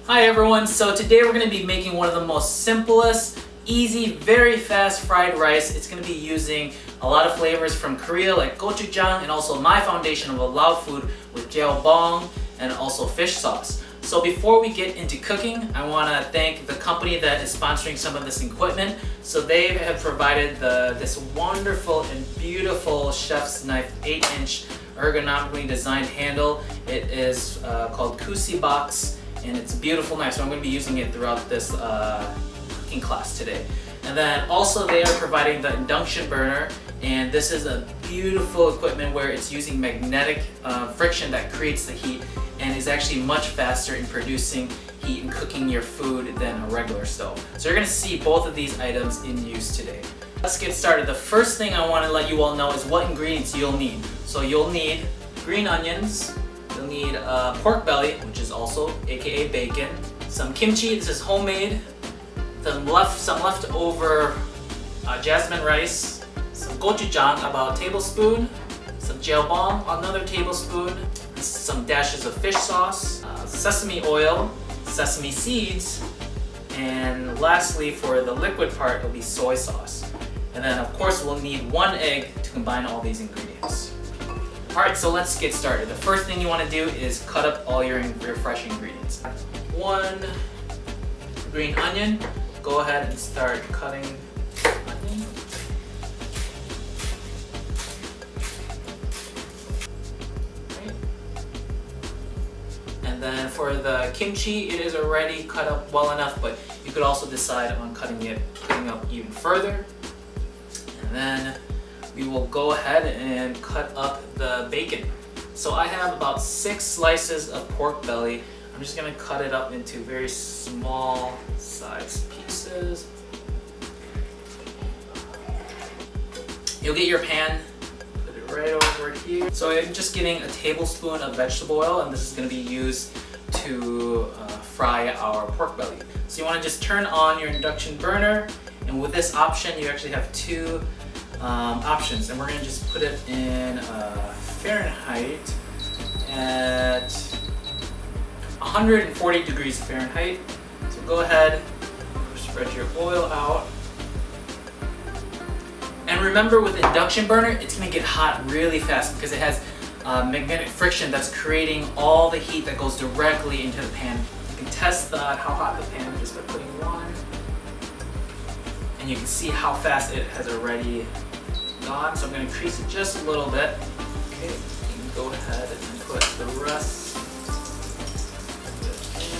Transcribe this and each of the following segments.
Hi everyone, so today we're going to be making one of the most simplest, easy, very fast fried rice. It's going to be using a lot of flavors from Korea like gochujang and also my foundation of a Lao food with jeaw, bong, and also fish sauce. So before we get into cooking, I want to thank the company that is sponsoring some of this equipment. So they have provided this wonderful and beautiful chef's knife 8-inch ergonomically designed handle. It is called Kusi Box. And it's a beautiful knife, so I'm going to be using it throughout this cooking class today. And then also they are providing the induction burner, and this is a beautiful equipment where it's using magnetic friction that creates the heat and is actually much faster in producing heat and cooking your food than a regular stove. So you're going to see both of these items in use today. Let's get started. The first thing I want to let you all know is what ingredients you'll need. So you'll need green onions. You'll need pork belly, which is also aka bacon, some kimchi, this is homemade, some leftover jasmine rice, some gochujang, about a tablespoon, some jeaw bong, another tablespoon, some dashes of fish sauce, sesame oil, sesame seeds, and lastly for the liquid part it'll be soy sauce. And then of course we'll need 1 egg to combine all these ingredients. Alright, so let's get started. The first thing you want to do is cut up all your fresh ingredients. 1 green onion. Go ahead and start cutting onion. Right. And then for the kimchi, it is already cut up well enough, but you could also decide on cutting up even further. And then we will go ahead and cut up the bacon. So I have about 6 slices of pork belly. I'm just gonna cut it up into very small size pieces. You'll get your pan, put it right over here. So I'm just getting a tablespoon of vegetable oil, and this is gonna be used to fry our pork belly. So you wanna just turn on your induction burner, and with this option you actually have 2 options, and we're going to just put it in Fahrenheit at 140 degrees Fahrenheit. So go ahead, spread your oil out. And remember, with induction burner, it's going to get hot really fast because it has magnetic friction that's creating all the heat that goes directly into the pan. You can test how hot the pan is just by putting 1. And you can see how fast it has already gone. So I'm going to increase it just a little bit. Okay, you can go ahead and put the rest of it in.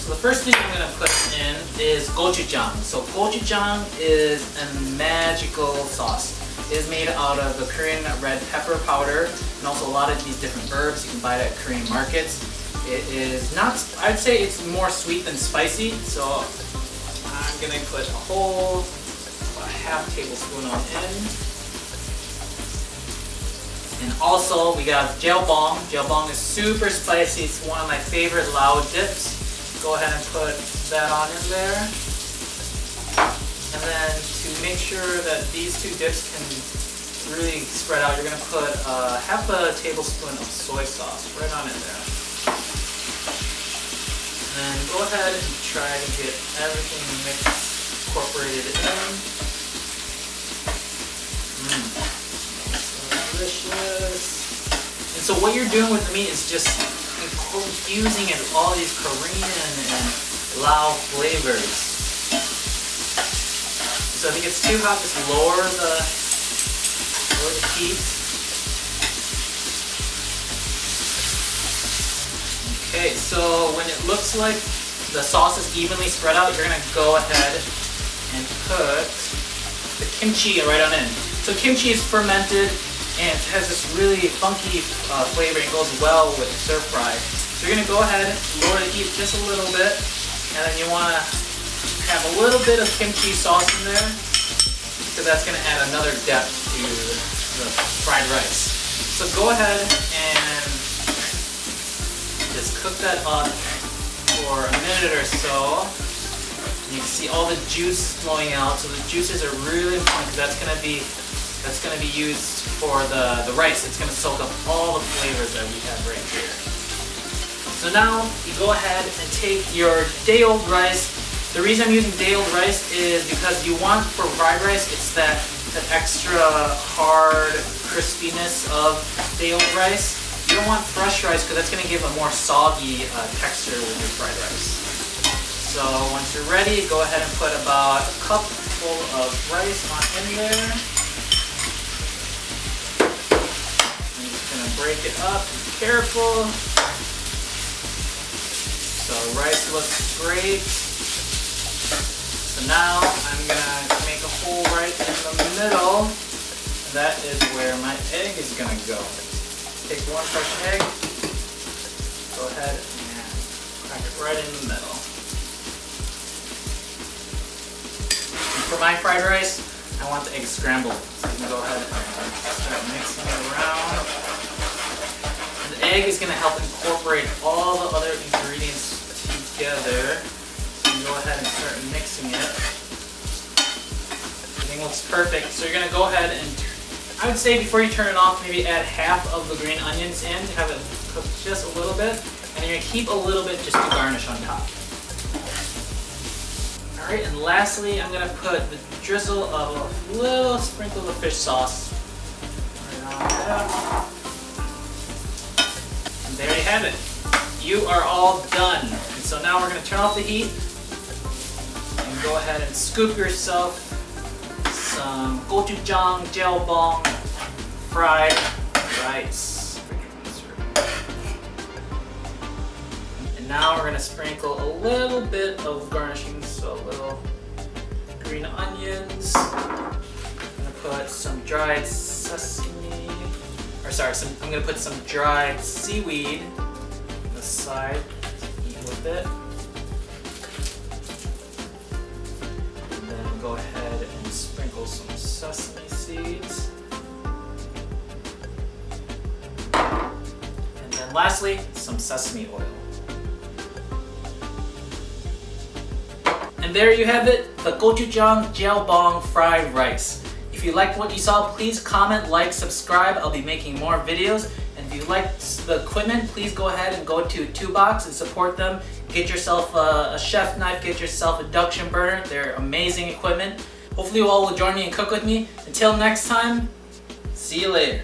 So the first thing I'm going to put in is gochujang. So gochujang is a magical sauce. It is made out of the Korean red pepper powder and also a lot of these different herbs. You can buy it at Korean markets. It is not, I'd say it's more sweet than spicy, so I'm gonna put about a half tablespoon on in. And also we got jeaw bong. Jeaw bong is super spicy. It's one of my favorite Lao dips. Go ahead and put that on in there. And then to make sure that these 2 dips can really spread out, you're going to put half a tablespoon of soy sauce right on in there. And then go ahead and try to get everything mixed, incorporated in. So delicious. And so what you're doing with the meat is just infusing it with all these Korean and Lao flavors. So if it gets too hot, just lower the heat. Okay, so when it looks like the sauce is evenly spread out, you're gonna go ahead and put the kimchi right on in. So kimchi is fermented and it has this really funky flavor and goes well with stir fry. So you're gonna go ahead, lower the heat just a little bit, and then you wanna have a little bit of kimchi sauce in there because that's going to add another depth to the fried rice. So go ahead and just cook that up for a minute or so. You can see all the juice flowing out, so the juices are really important because that's going to be That's going to be used for the rice. It's going to soak up all the flavors that we have right here. So now you go ahead and take your day-old rice. The reason I'm using day-old rice is because you want, for fried rice, it's that extra hard crispiness of day-old rice. You don't want fresh rice because that's going to give a more soggy texture with your fried rice. So once you're ready, go ahead and put about a cup full of rice in there. I'm just going to break it up. Be careful. So rice looks great. So now I'm going to make a hole right in the middle. That is where my egg is going to go. Take one fresh egg, go ahead and crack it right in the middle. And for my fried rice, I want the egg scrambled. So you can go ahead and start mixing it around. And the egg is going to help incorporate all the other ingredients together. So you can go ahead and start mixing it. Everything looks perfect. So you're going to go ahead and I would say before you turn it off, maybe add half of the green onions in to have it cook just a little bit. And you're going to keep a little bit just to garnish on top. Alright, and lastly, I'm going to put the drizzle of a little sprinkle of fish sauce right on top. And there you have it. You are all done. And so now we're going to turn off the heat and go ahead and scoop yourself some gochujang, jeaw, bong, fried rice. And now we're going to sprinkle a little bit of garnishing, so a little green onions. I'm going to put some dried sesame, I'm going to put some dried seaweed on the side to eat with it. And then go ahead and sprinkle some sesame seeds. And then lastly, some sesame oil. And there you have it, the gochujang jeaw bong fried rice. If you liked what you saw, please comment, like, subscribe. I'll be making more videos. And if you liked the equipment, please go ahead and go to 2Box and support them. Get yourself a chef knife, get yourself a induction burner. They're amazing equipment. Hopefully you all will join me and cook with me. Until next time, see you later.